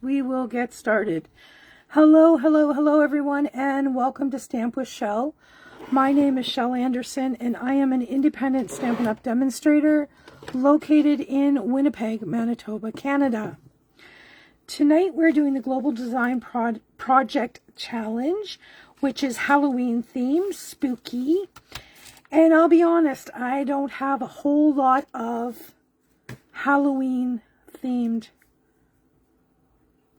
We will get started. Hello, hello, hello everyone, and welcome to Stamp with Shel. My name is Shel Anderson, and I am an independent Stampin' Up! Demonstrator located in Winnipeg, Manitoba, Canada. Tonight we're doing the Global Design Project Challenge, which is Halloween themed, spooky. And I'll be honest, I don't have a whole lot of Halloween themed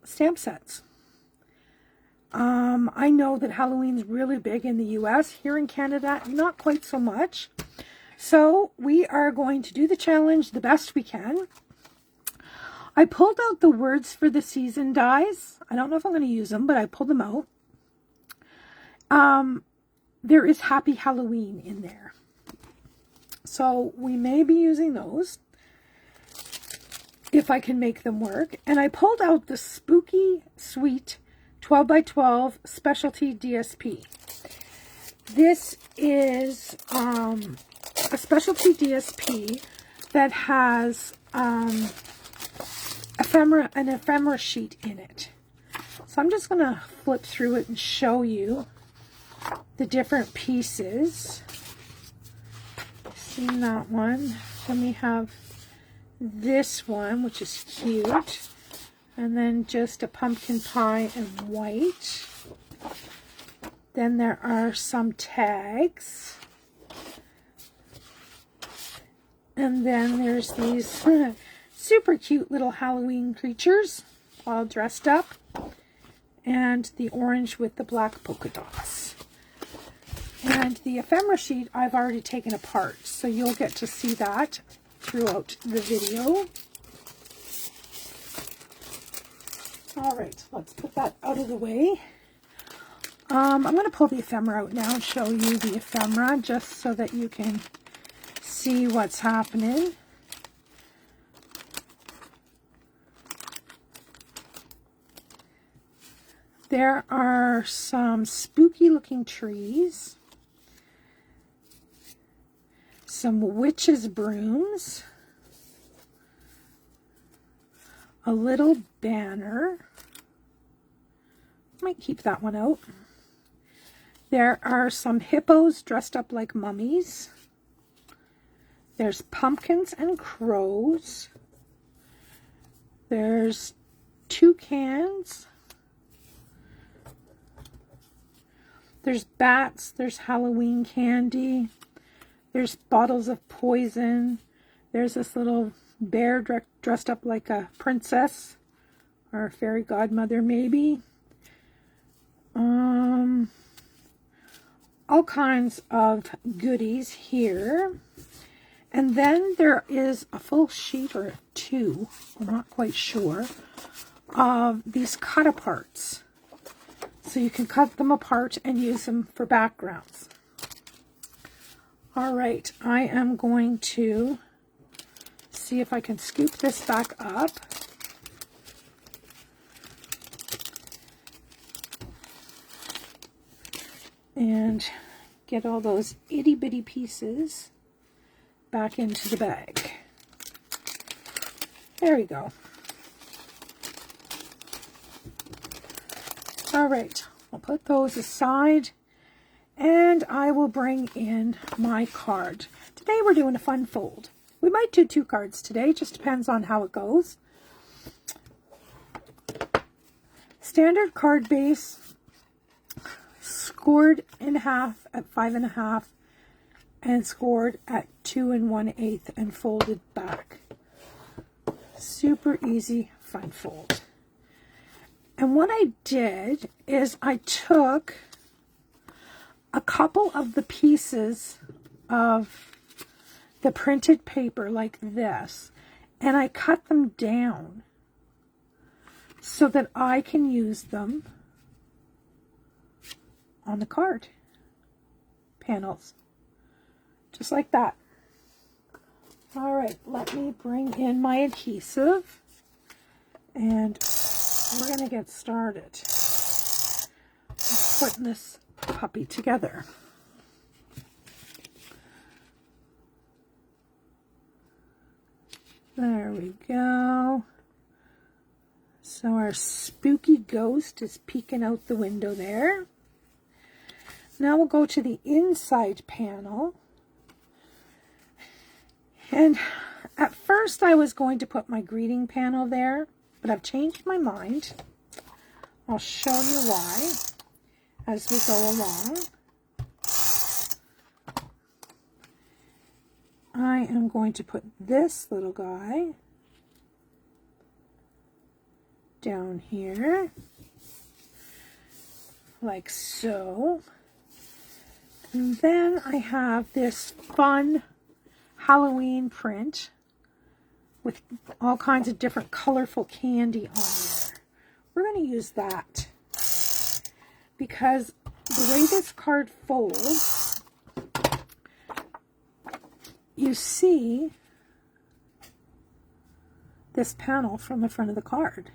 stamp sets. I know that Halloween's really big in the US. Here in Canada, not quite so much. So we are going to do the challenge the best we can. I pulled out the words for the season dies. I don't know if I'm going to use them, but I pulled them out. There is Happy Halloween in there. So we may be using those if I can make them work. And I pulled out the Spooky Sweet 12 by 12 Specialty DSP. This is a specialty DSP that has an ephemera sheet in it. So I'm just going to flip through it and show you the different pieces. Seen that one. Then we have this one, which is cute, and then just a pumpkin pie in white. Then there are some tags, and then there's these super cute little Halloween creatures all dressed up, and the orange with the black polka dots. And the ephemera sheet I've already taken apart, so you'll get to see that throughout the video. All right, let's put that out of the way. I'm going to pull the ephemera out now and show you the ephemera just so that you can see what's happening. There are some spooky looking trees, some witches' brooms, a little banner. Might keep that one out. There are some hippos dressed up like mummies. There's pumpkins and crows. There's toucans. There's bats. There's Halloween candy. There's bottles of poison. There's this little bear dressed up like a princess or a fairy godmother, maybe. All kinds of goodies here. And then there is a full sheet or two, I'm not quite sure, of these cut aparts. So you can cut them apart and use them for backgrounds. All right, I am going to see if I can scoop this back up. And get all those itty bitty pieces back into the bag. There we go. All right, I'll put those aside and I will bring in my card. Today we're doing a fun fold. We might do 2 cards today, just depends on how it goes. Standard card base, scored in half at 5.5 and scored at 2 1/8 and folded back. Super easy, fun fold. And what I did is I took a couple of the pieces of the printed paper like this, and I cut them down so that I can use them on the card panels, just like that. All right, let me bring in my adhesive and we're going to get started putting this puppy together. There we go. So our spooky ghost is peeking out the window there. Now we'll go to the inside panel. And at first I was going to put my greeting panel there, but I've changed my mind. I'll show you why as we go along. I am going to put this little guy down here, like so. And then I have this fun Halloween print with all kinds of different colorful candy on there. We're going to use that because the way this card folds, you see this panel from the front of the card.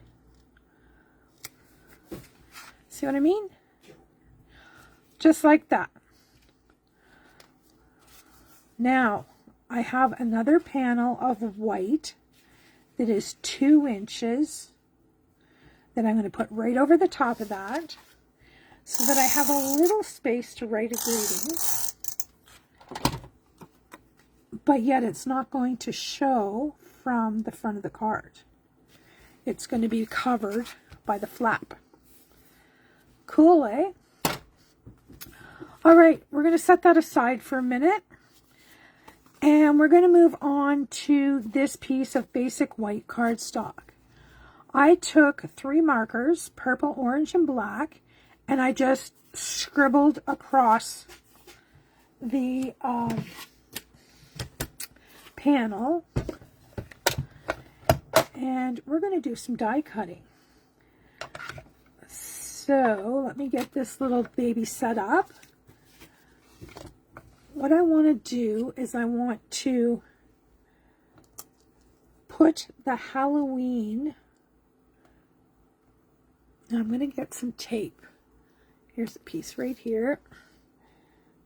See what I mean? Just like that. Now, I have another panel of white that is 2 inches that I'm going to put right over the top of that so that I have a little space to write a greeting, but yet it's not going to show from the front of the card. It's going to be covered by the flap. Cool, eh? All right, we're going to set that aside for a minute. And we're going to move on to this piece of basic white cardstock. I took 3 markers, purple, orange, and black, and I just scribbled across the panel. And we're going to do some die cutting. So let me get this little baby set up. What I want to do is I want to put the Halloween, and I'm going to get some tape. Here's a piece right here.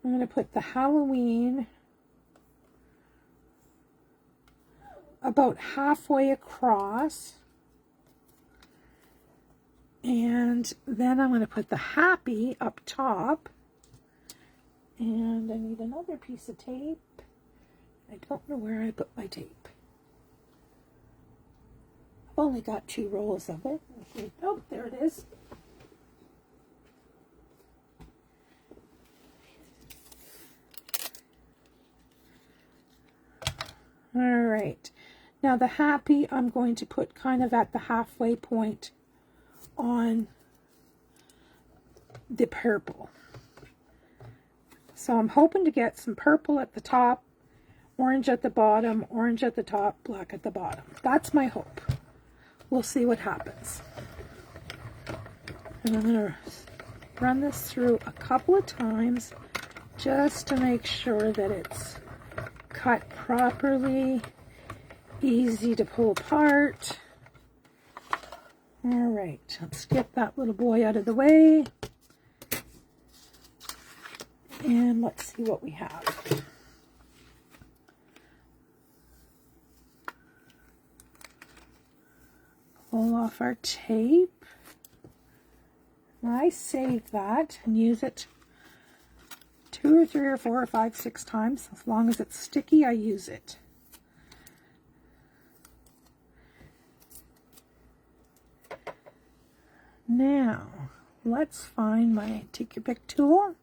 I'm going to put the Halloween about halfway across. And then I'm going to put the happy up top. And I need another piece of tape. I don't know where I put my tape. I've only got 2 rolls of it. Oh, there it is. All right. Now the happy I'm going to put kind of at the halfway point on the purple. So I'm hoping to get some purple at the top, orange at the bottom, orange at the top, black at the bottom. That's my hope. We'll see what happens. And I'm going to run this through a couple of times just to make sure that it's cut properly, easy to pull apart. All right, let's get that little boy out of the way. And let's see what we have. Pull off our tape. I save that and use it 2 or 3 or 4 or 5, 6 times. As long as it's sticky, I use it. Now, let's find my take your pick tool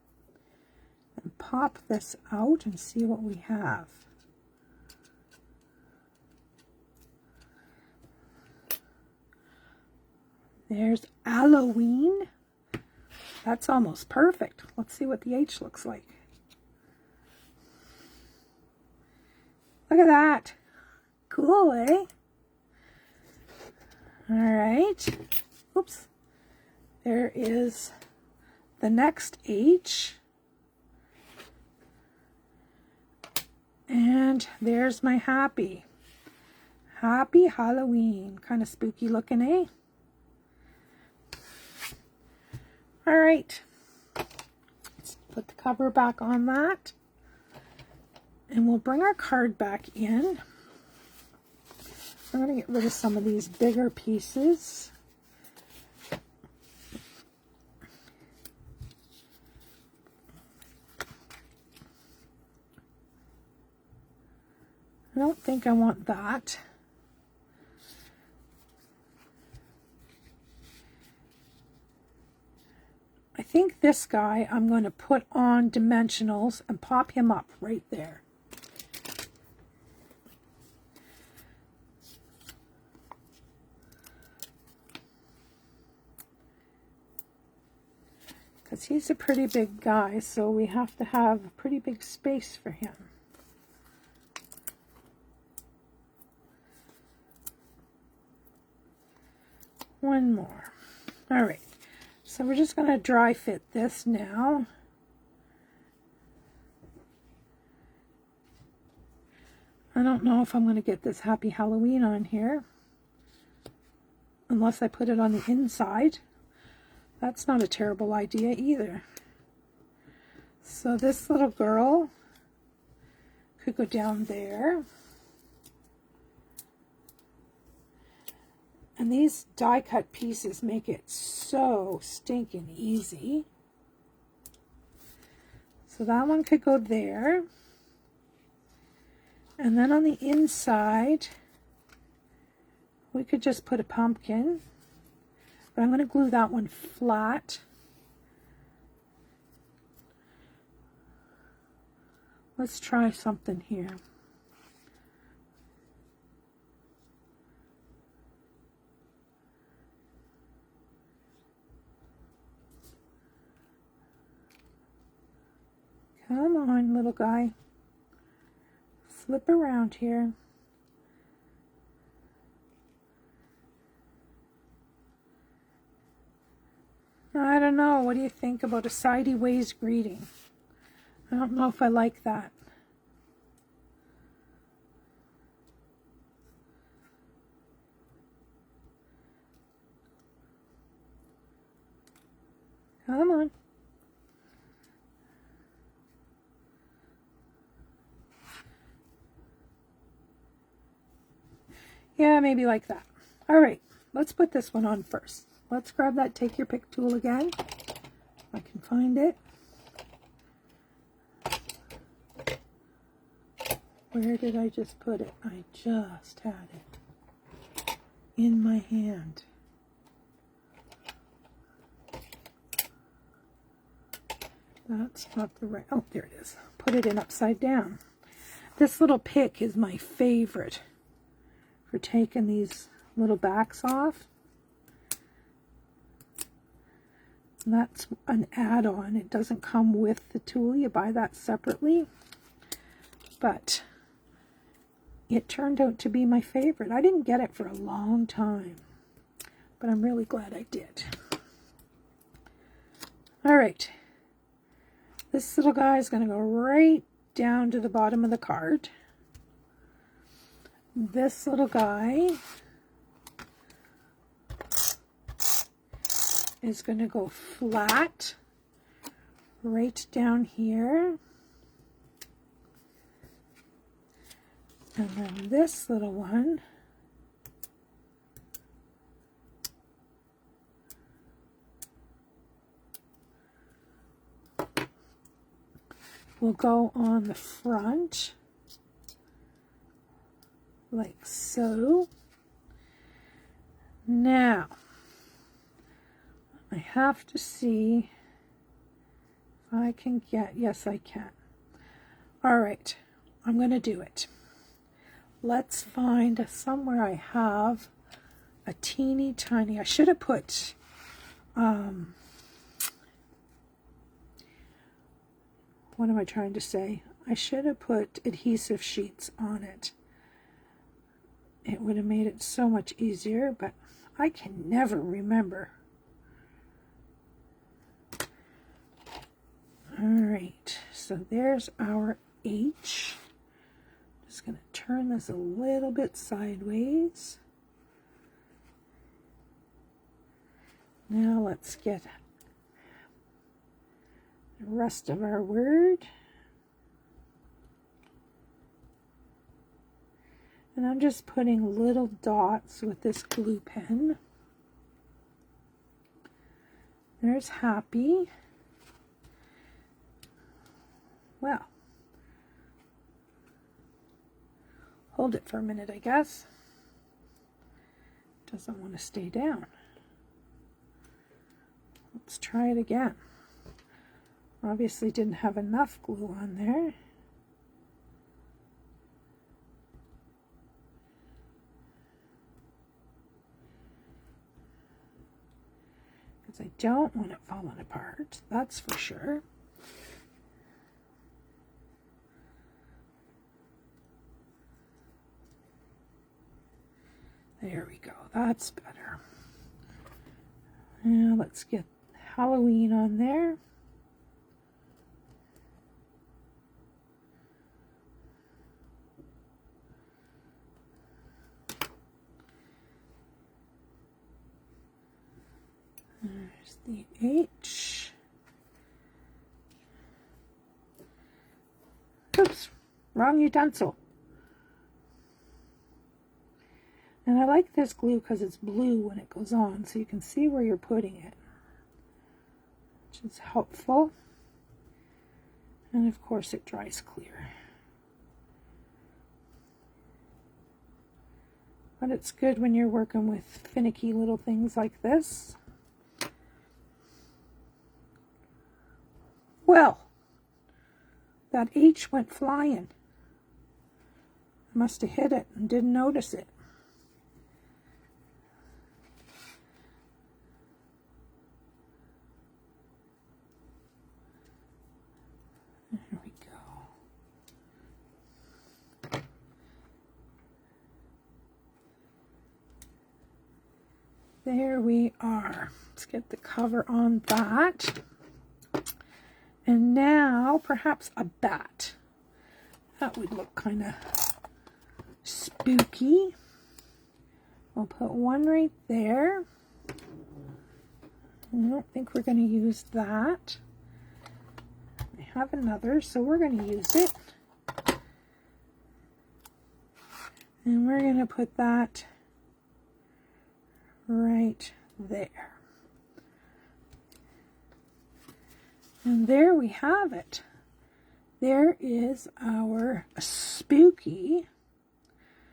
and pop this out and see what we have. There's Halloween. That's almost perfect. Let's see what the H looks like. Look at that. Cool, eh? All right. Oops. There is the next H. And there's my happy. Happy Halloween. Kind of spooky looking, eh? All right. Let's put the cover back on that. And we'll bring our card back in. I'm going to get rid of some of these bigger pieces. I don't think I want that. I think this guy I'm going to put on dimensionals and pop him up right there. Because he's a pretty big guy, so we have to have a pretty big space for him. One more. All right. So we're just going to dry fit this now. I don't know if I'm going to get this Happy Halloween on here, unless I put it on the inside. That's not a terrible idea either. So this little girl could go down there. And these die cut pieces make it so stinking easy. So that one could go there. And then on the inside, we could just put a pumpkin. But I'm going to glue that one flat. Let's try something here. Come on, little guy. Flip around here. I don't know. What do you think about a sideways greeting? I don't know if I like that. Come on. Yeah, maybe like that. All right, let's put this one on first. Let's grab that take your pick tool again. If I can find it. Where did I just put it? I just had it in my hand. That's not the right, oh, there it is. Put it in upside down. This little pick is my favorite for taking these little backs off. And that's an add-on. It doesn't come with the tool. You buy that separately. But it turned out to be my favorite. I didn't get it for a long time, but I'm really glad I did. All right. This little guy is going to go right down to the bottom of the card. This little guy is going to go flat right down here. And then this little one will go on the front like so. Now, I have to see if I can get, yes I can. All right, I'm going to do it. Let's find somewhere I have a teeny tiny, I should have put, what am I trying to say? I should have put adhesive sheets on it. It would have made it so much easier, but I can never remember. All right, so there's our H. Just going to turn this a little bit sideways. Now let's get the rest of our word. And I'm just putting little dots with this glue pen. There's happy. Well, hold it for a minute, I guess. Doesn't want to stay down. Let's try it again. Obviously didn't have enough glue on there. Because I don't want it falling apart, that's for sure. There we go, that's better. Now let's get Halloween on there. There's the H. Oops, wrong utensil. And I like this glue because it's blue when it goes on, so you can see where you're putting it, which is helpful. And of course it dries clear. But it's good when you're working with finicky little things like this. Well, that H went flying. I must have hit it and didn't notice it. There we go. There we are. Let's get the cover on that. And now perhaps a bat. That would look kind of spooky. We'll put one right there. I don't think we're going to use that. I have another, so we're going to use it. And we're going to put that right there. And there we have it. There is our spooky,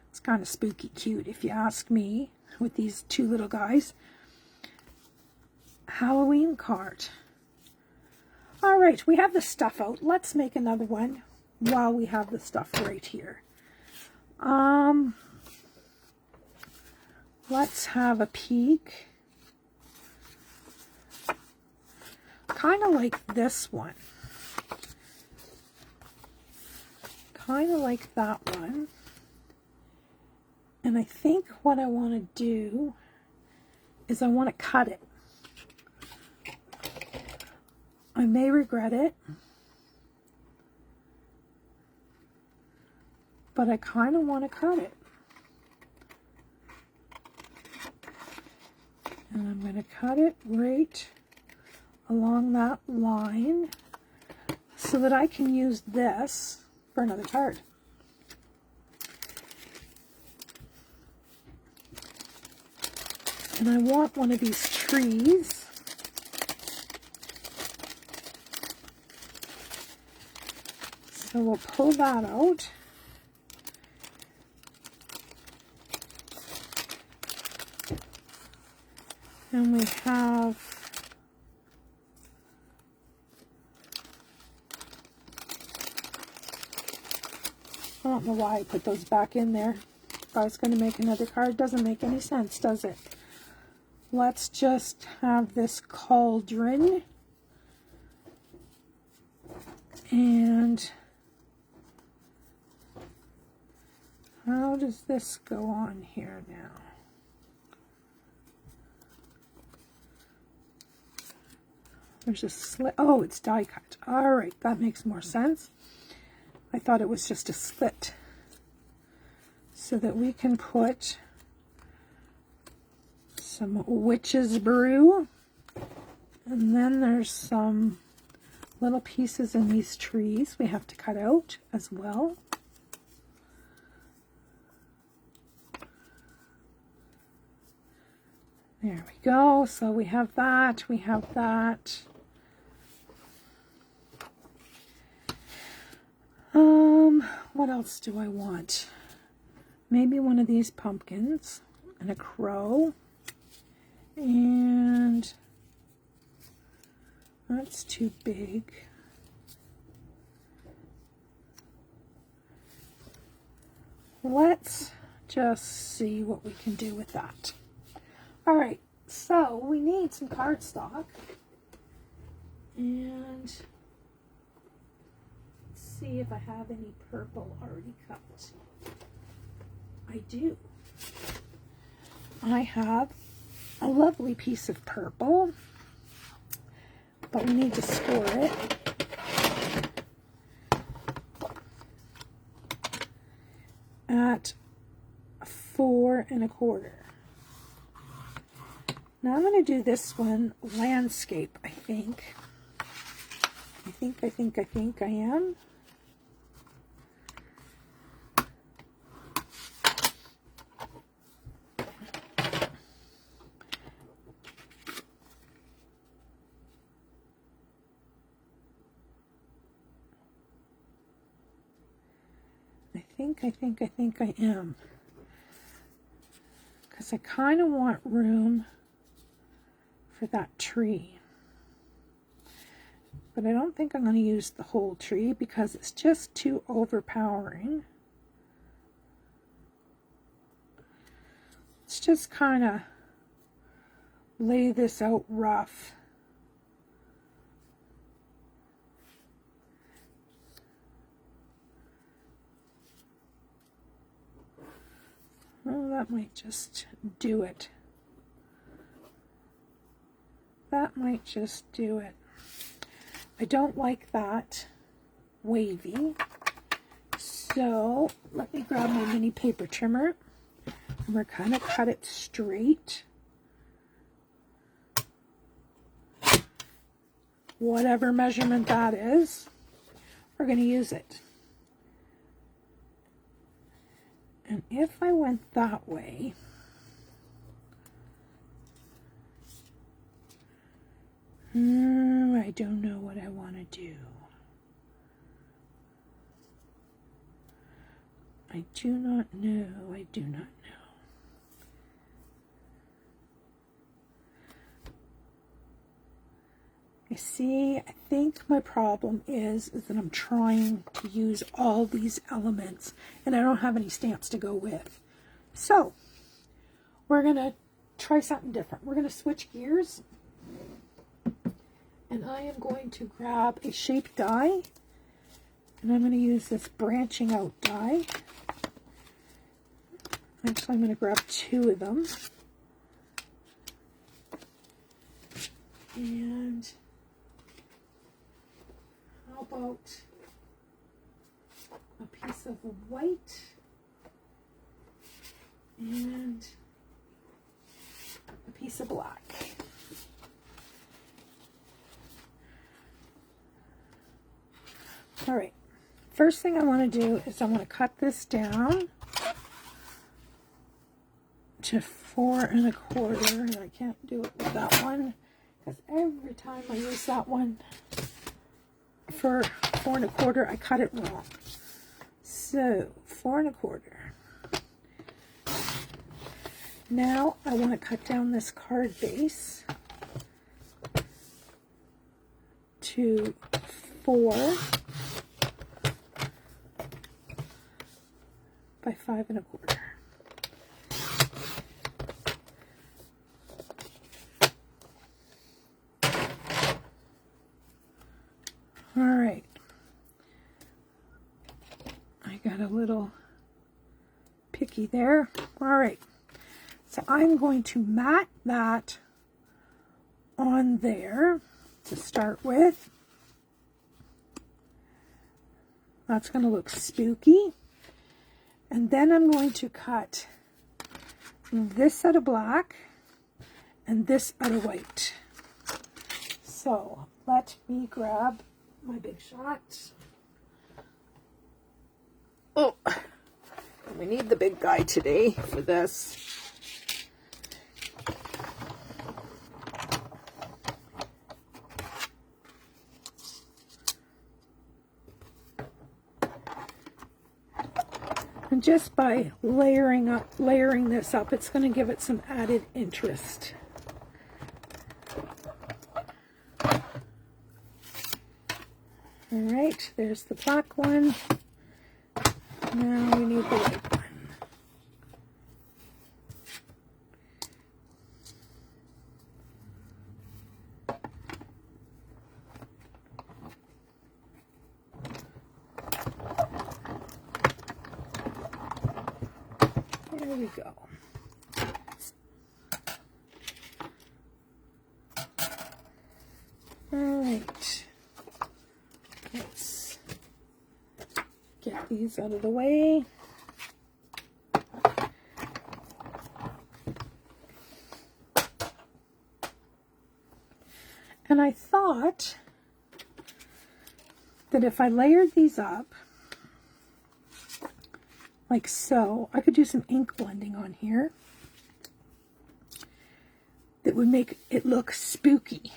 it's kind of spooky cute if you ask me, with these two little guys, Halloween card. All right, we have the stuff out. Let's make another one while we have the stuff right here. Let's have a peek. Kind of like this one. Kind of like that one. And I think what I want to do is I want to cut it. I may regret it, but I kind of want to cut it. And I'm going to cut it right along that line so that I can use this for another card. And I want one of these trees. So we'll pull that out. And we have I don't know why I put those back in there. If I was going to make another card, doesn't make any sense, does it? Let's just have this cauldron. And how does this go on here now? There's a slit. Oh, it's die cut. All right, that makes more sense. I thought it was just a slit so that we can put some witch's brew, and then there's some little pieces in these trees we have to cut out as well. There we go. So we have that, we have that. What else do I want? maybe one of these pumpkins and a crow. And that's too big. Let's just see what we can do with that. All right, so we need some cardstock. And let's see if I have any purple already cut. I do. I have a lovely piece of purple, but we need to score it. At 4 1/4. Now I'm going to do this one landscape, I think. I am. I think I am. Because I kind of want room for that tree. But I don't think I'm going to use the whole tree because it's just too overpowering. Let's just kind of lay this out rough. Well, that might just do it. That might just do it. I don't like that wavy. So let me grab my mini paper trimmer. And we're going to cut it straight. Whatever measurement that is, we're going to use it. And if I went that way, I don't know what I want to do. I do not know. I do not know. You see, I think my problem is that I'm trying to use all these elements and I don't have any stamps to go with. So, we're going to try something different. We're going to switch gears. And I am going to grab a shape die. And I'm going to use this branching out die. Actually, I'm going to grab 2 of them. And how about a piece of white and a piece of black. All right, first thing I want to do is I want to cut this down to 4 1/4, and I can't do it with that one because every time I use that one for 4 1/4, I cut it wrong. So 4 1/4. Now I want to cut down this card base to 4 by 5 1/4. All right. I got a little picky there. All right. So I'm going to mat that on there to start with. That's going to look spooky. And then I'm going to cut this out of black and this out of white. So let me grab my big shot. Oh, we need the big guy today for this. And just by layering this up, it's going to give it some added interest. All right, there's the black one. Now we need the white one. There we go. All right. Let's get these out of the way. And I thought that if I layered these up like so, I could do some ink blending on here that would make it look spooky.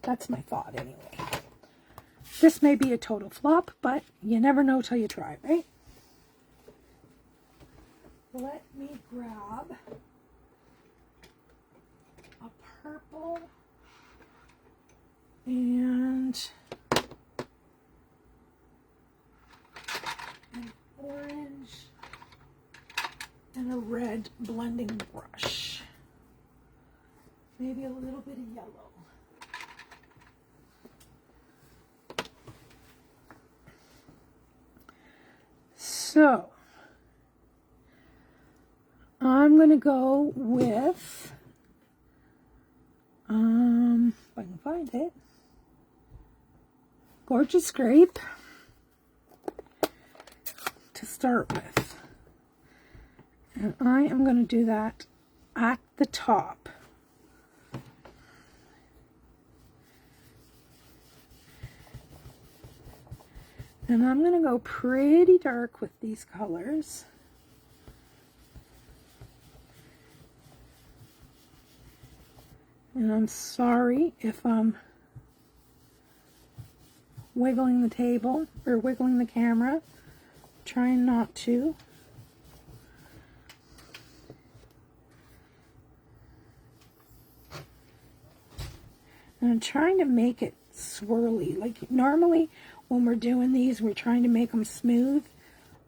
That's my thought anyway. This may be a total flop, but you never know till you try, right? Let me grab a purple and an orange and a red blending brush. Maybe a little bit of yellow. So, I'm going to go with, if I can find it, Gorgeous Grape to start with. And I am going to do that at the top. And I'm going to go pretty dark with these colors. And I'm sorry if I'm wiggling the table or wiggling the camera. Trying not to. And I'm trying to make it swirly. Like normally when we're doing these, we're trying to make them smooth.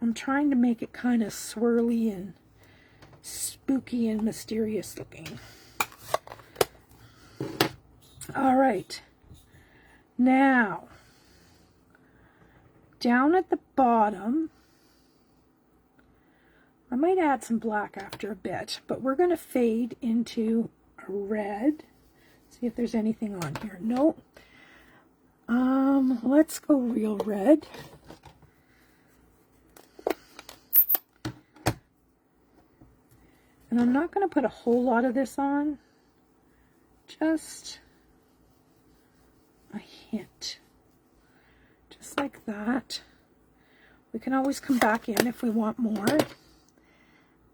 I'm trying to make it kind of swirly and spooky and mysterious looking. All right. Now, down at the bottom, I might add some black after a bit, but we're going to fade into a red. See if there's anything on here. Nope. Let's go real red. And I'm not going to put a whole lot of this on. Just a hint. Just like that. We can always come back in if we want more.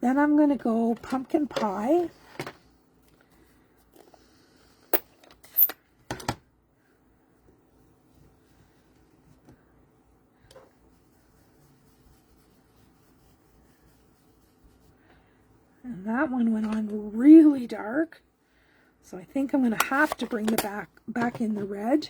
Then I'm going to go pumpkin pie. And that one went on really dark. So I think I'm going to have to bring the back in the red.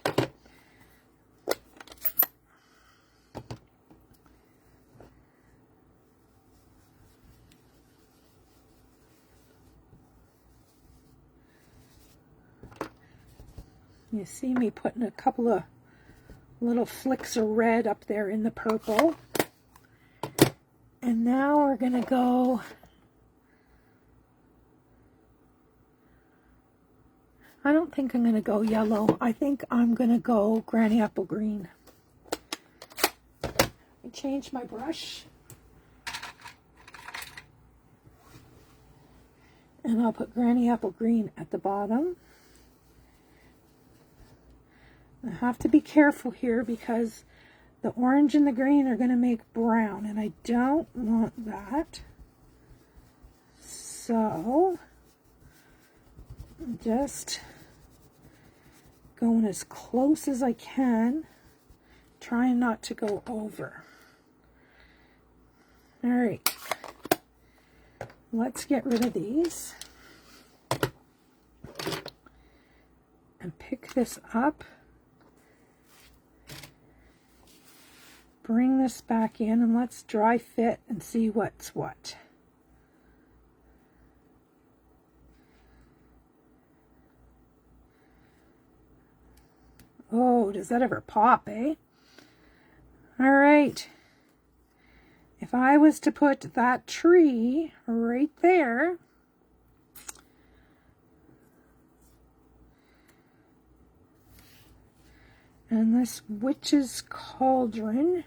You see me putting a couple of little flicks of red up there in the purple. And now we're going to go I don't think I'm going to go yellow. I think I'm going to go granny apple green. I changed my brush. And I'll put granny apple green at the bottom. I have to be careful here because the orange and the green are going to make brown, and I don't want that. So, just going as close as I can, trying not to go over. All right, let's get rid of these and pick this up. Bring this back in and let's dry fit and see what's what. Oh, does that ever pop, eh? All right. If I was to put that tree right there, and this witch's cauldron,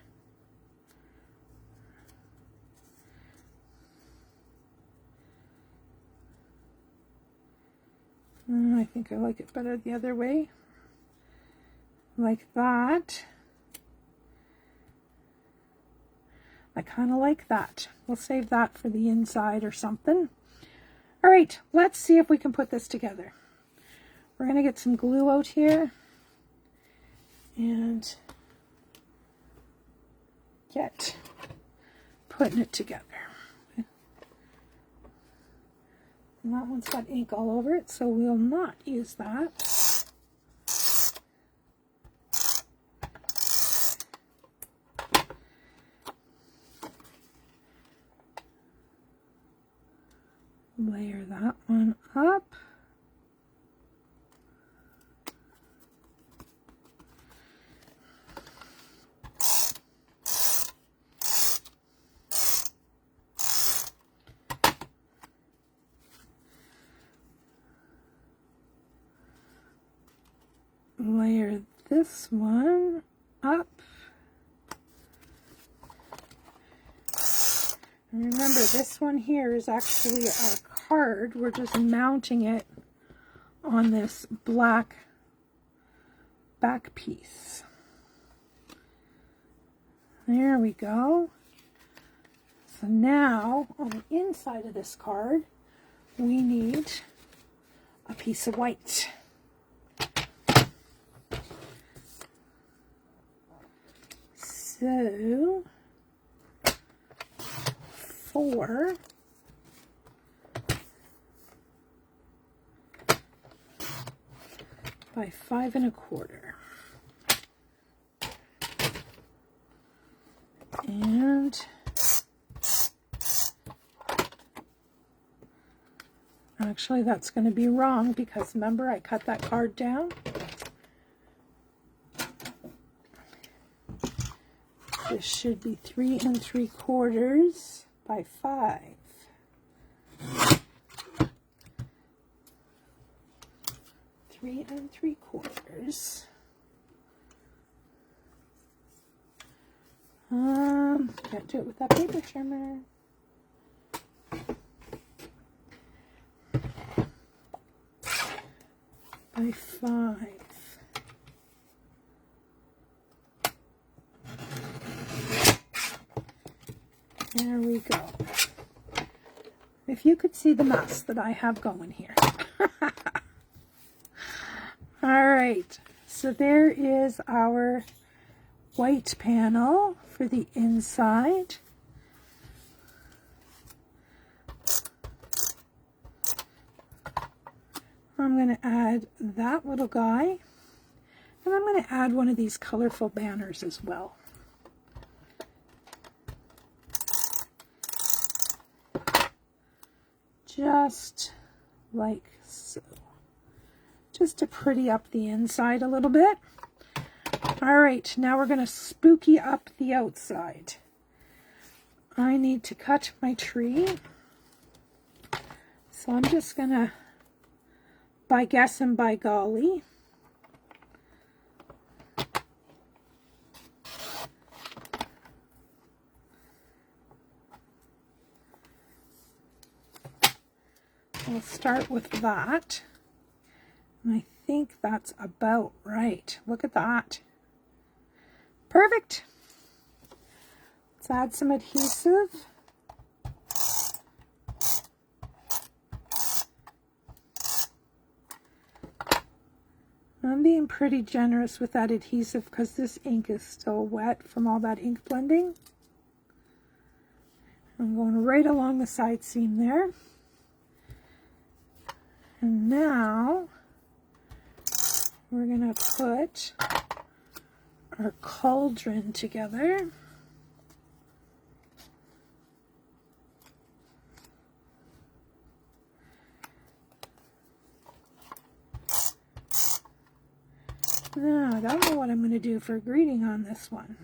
I think I like it better the other way, like that. I kind of like that. We'll save that for the inside or something. All right, let's see if we can put this together. We're going to get some glue out here and get putting it together. And that one's got ink all over it, so we'll not use that. Layer that one up. Layer this one up. And remember, this one here is actually our card. We're just mounting it on this black back piece. There we go. So now, on the inside of this card, we need a piece of white. So, 4 by 5 1/4. And actually that's going to be wrong because remember I cut that card down. This should be 3 3/4 by 5. Three and 3/4. Can't do it with that paper trimmer. By 5. There we go. If you could see the mess that I have going here. All right, so there is our white panel for the inside. I'm going to add that little guy, and I'm going to add one of these colorful banners as well. Just like so. Just to pretty up the inside a little bit. All right, now we're going to spooky up the outside. I need to cut my tree. So I'm just going to, by guess and by golly, we'll start with that. And I think that's about right. Look at that. Perfect. Let's add some adhesive. I'm being pretty generous with that adhesive because this ink is still wet from all that ink blending. I'm going right along the side seam there. And now we're going to put our cauldron together. Now, I don't know what I'm going to do for greeting on this one.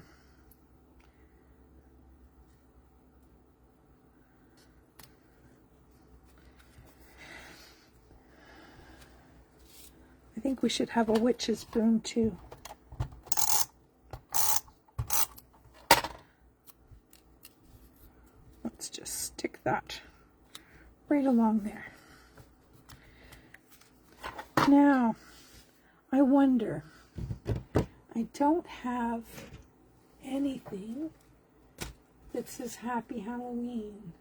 I think we should have a witch's broom too. Let's just stick that right along there. Now, I wonder, I don't have anything that says Happy Halloween.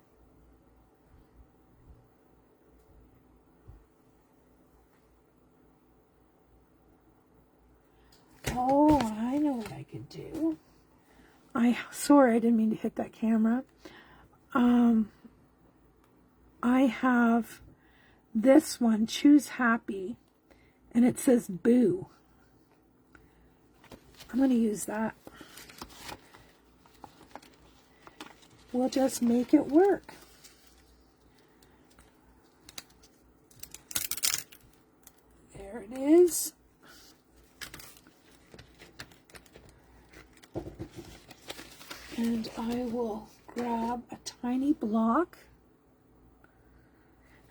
Oh, I know what I could do. Sorry, I didn't mean to hit that camera. I have this one, Choose Happy, and it says Boo. I'm going to use that. We'll just make it work. There it is. And I will grab a tiny block.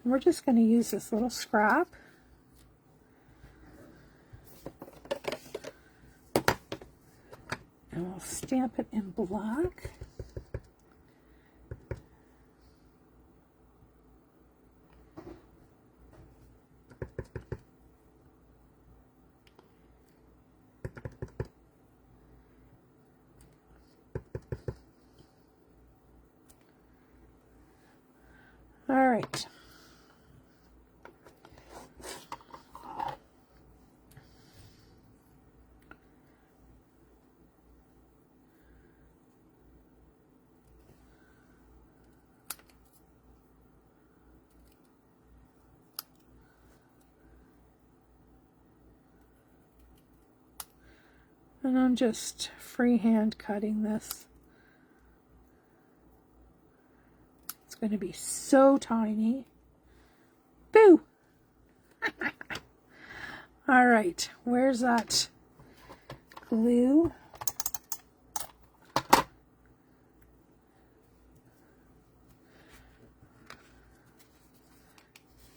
And we're just going to use this little scrap. And we'll stamp it in black. All right. And I'm just freehand cutting this. It's going to be so tiny. Boo! All right, where's that glue?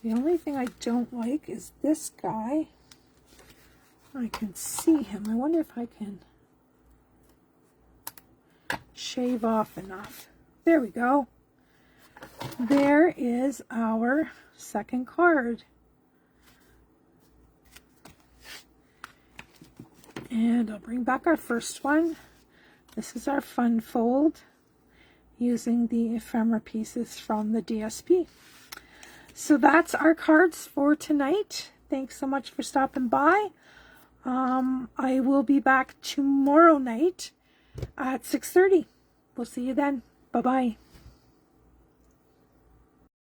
The only thing I don't like is this guy. I can see him. I wonder if I can shave off enough. There we go. There is our second card. And I'll bring back our first one. This is our fun fold using the ephemera pieces from the DSP. So that's our cards for tonight. Thanks so much for stopping by. I will be back tomorrow night at 6:30. We'll see you then. Bye-bye.